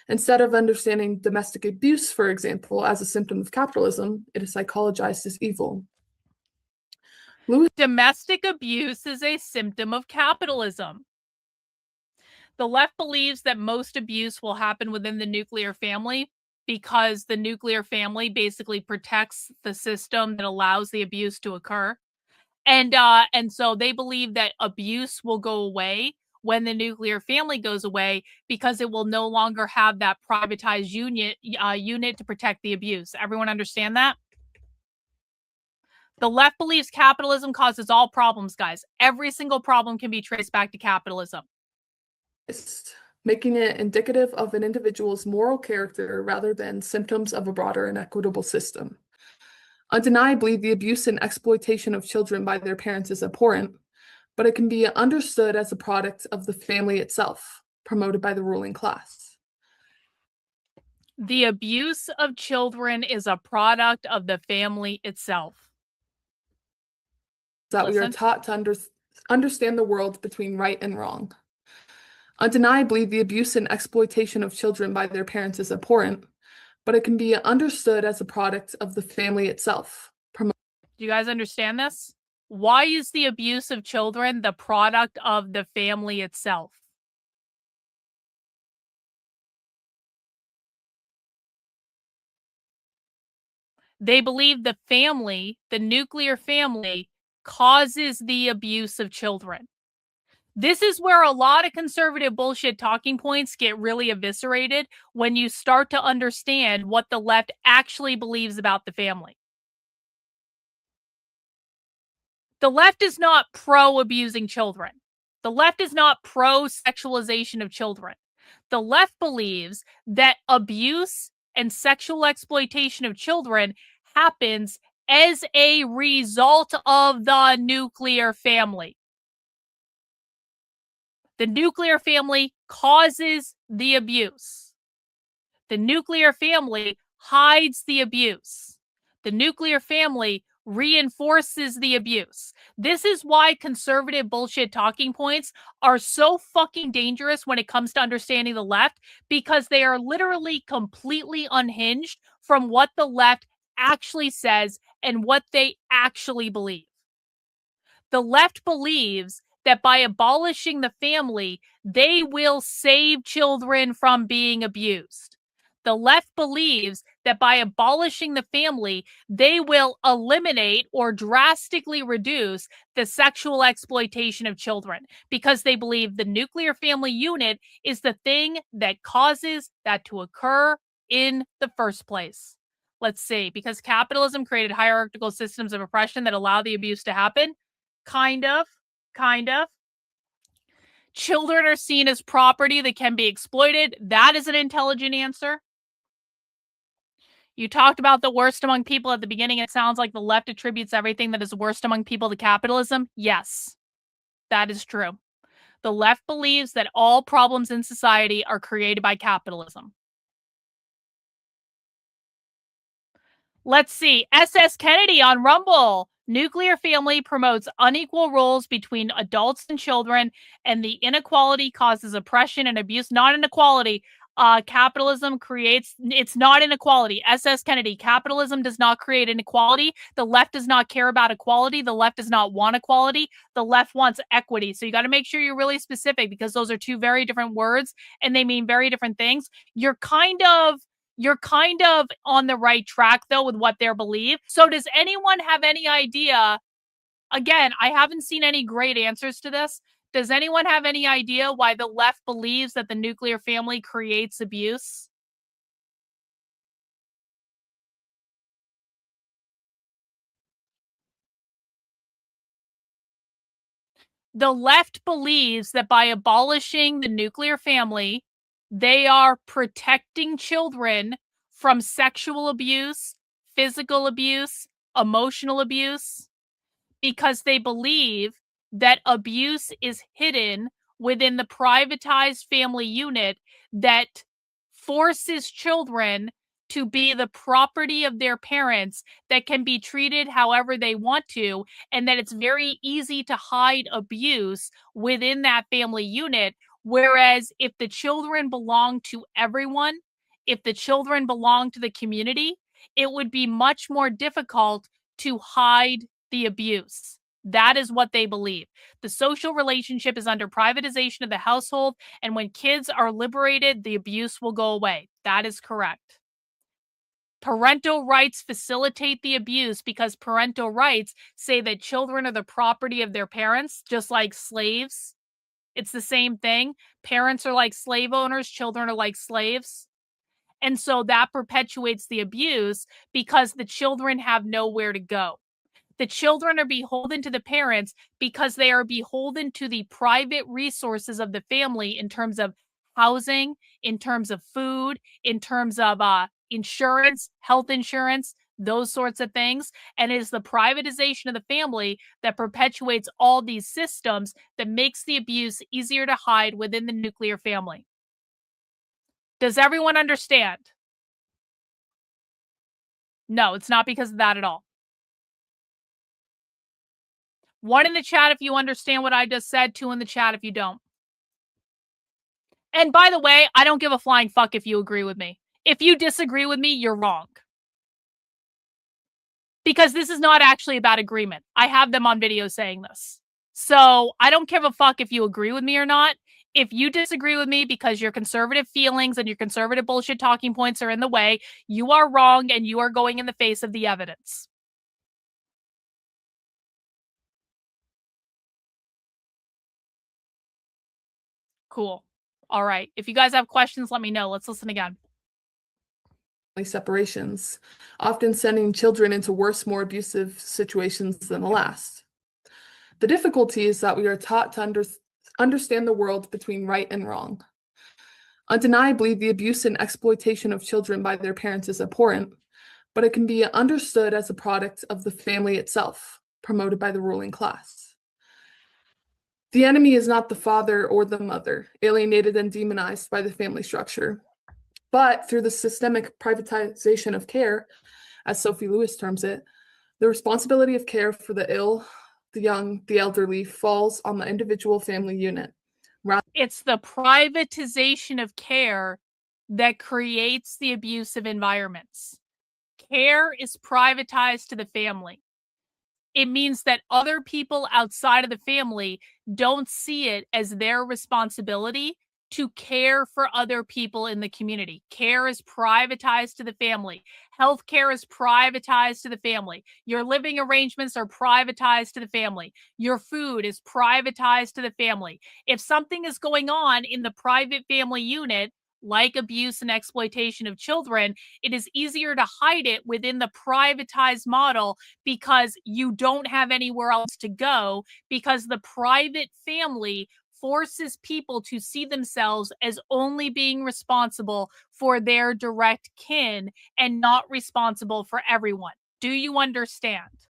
Instead of understanding domestic abuse, for example, as a symptom of capitalism, it is psychologized as evil. Domestic abuse is a symptom of capitalism. The left believes that most abuse will happen within the nuclear family because the nuclear family basically protects the system that allows the abuse to occur. And so they believe that abuse will go away when the nuclear family goes away because it will no longer have that privatized unit to protect the abuse. Everyone understand that? The left believes capitalism causes all problems, guys. Every single problem can be traced back to capitalism. Making it indicative of an individual's moral character rather than symptoms of a broader and equitable system. Undeniably, the abuse and exploitation of children by their parents is abhorrent, but it can be understood as a product of the family itself, promoted by the ruling class. The abuse of children is a product of the family itself. That we are taught to understand the world between right and wrong. Undeniably, the abuse and exploitation of children by their parents is abhorrent, but it can be understood as a product of the family itself. Do you guys understand this? Why is the abuse of children the product of the family itself? They believe the family, the nuclear family, causes the abuse of children. This is where a lot of conservative bullshit talking points get really eviscerated when you start to understand what the left actually believes about the family. The left is not pro-abusing children. The left is not pro-sexualization of children. The left believes that abuse and sexual exploitation of children happens as a result of the nuclear family. The nuclear family causes the abuse. The nuclear family hides the abuse. The nuclear family reinforces the abuse. This is why conservative bullshit talking points are so fucking dangerous when it comes to understanding the left, because they are literally completely unhinged from what the left actually says and what they actually believe. The left believes that by abolishing the family, they will save children from being abused. The left believes that by abolishing the family, they will eliminate or drastically reduce the sexual exploitation of children, because they believe the nuclear family unit is the thing that causes that to occur in the first place. Let's see, because capitalism created hierarchical systems of oppression that allow the abuse to happen. Kind of. Children are seen as property that can be exploited. That is an intelligent answer. You talked about the worst among people at the beginning. It sounds like the left attributes everything that is worst among people to capitalism. Yes, that is true. The left believes that all problems in society are created by capitalism. Let's see. SS Kennedy on Rumble. Nuclear family promotes unequal roles between adults and children, and the inequality causes oppression and abuse. Not inequality. Capitalism creates, it's not inequality. SS Kennedy, capitalism does not create inequality. The left does not care about equality. The left does not want equality. The left wants equity. So you got to make sure you're really specific, because those are two very different words and they mean very different things. You're kind of on the right track, though, with what they believe. So does anyone have any idea? Again, I haven't seen any great answers to this. Does anyone have any idea why the left believes that the nuclear family creates abuse? The left believes that by abolishing the nuclear family, they are protecting children from sexual abuse, physical abuse, emotional abuse, because they believe that abuse is hidden within the privatized family unit that forces children to be the property of their parents that can be treated however they want to, and that it's very easy to hide abuse within that family unit, Whereas if the children belong to everyone, if the children belong to the community, it would be much more difficult to hide the abuse. That is what they believe. The social relationship is under privatization of the household, and when kids are liberated, the abuse will go away. That is correct. Parental rights facilitate the abuse because parental rights say that children are the property of their parents, just like slaves. It's the same thing. Parents are like slave owners, children are like slaves. And so that perpetuates the abuse because the children have nowhere to go. The children are beholden to the parents because they are beholden to the private resources of the family in terms of housing, in terms of food, in terms of insurance, health insurance, those sorts of things. And it is the privatization of the family that perpetuates all these systems that makes the abuse easier to hide within the nuclear family. Does everyone understand? No, it's not because of that at all. One in the chat if you understand what I just said, two in the chat if you don't. And by the way, I don't give a flying fuck if you agree with me. If you disagree with me, you're wrong. Because this is not actually about agreement. I have them on video saying this. So I don't give a fuck if you agree with me or not. If you disagree with me because your conservative feelings and your conservative bullshit talking points are in the way, you are wrong and you are going in the face of the evidence. Cool. All right. If you guys have questions, let me know. Let's listen again. Separations, often sending children into worse, more abusive situations than the last. The difficulty is that we are taught to understand the world between right and wrong. Undeniably, the abuse and exploitation of children by their parents is abhorrent, but it can be understood as a product of the family itself, promoted by the ruling class. The enemy is not the father or the mother, alienated and demonized by the family structure, but through the systemic privatization of care, as Sophie Lewis terms it, the responsibility of care for the ill, the young, the elderly falls on the individual family unit. It's the privatization of care that creates the abusive environments. Care is privatized to the family. It means that other people outside of the family don't see it as their responsibility to care for other people in the community. Care is privatized to the family. Healthcare is privatized to the family. Your living arrangements are privatized to the family. Your food is privatized to the family. If something is going on in the private family unit, like abuse and exploitation of children, it is easier to hide it within the privatized model because you don't have anywhere else to go, because the private family forces people to see themselves as only being responsible for their direct kin and not responsible for everyone. Do you understand?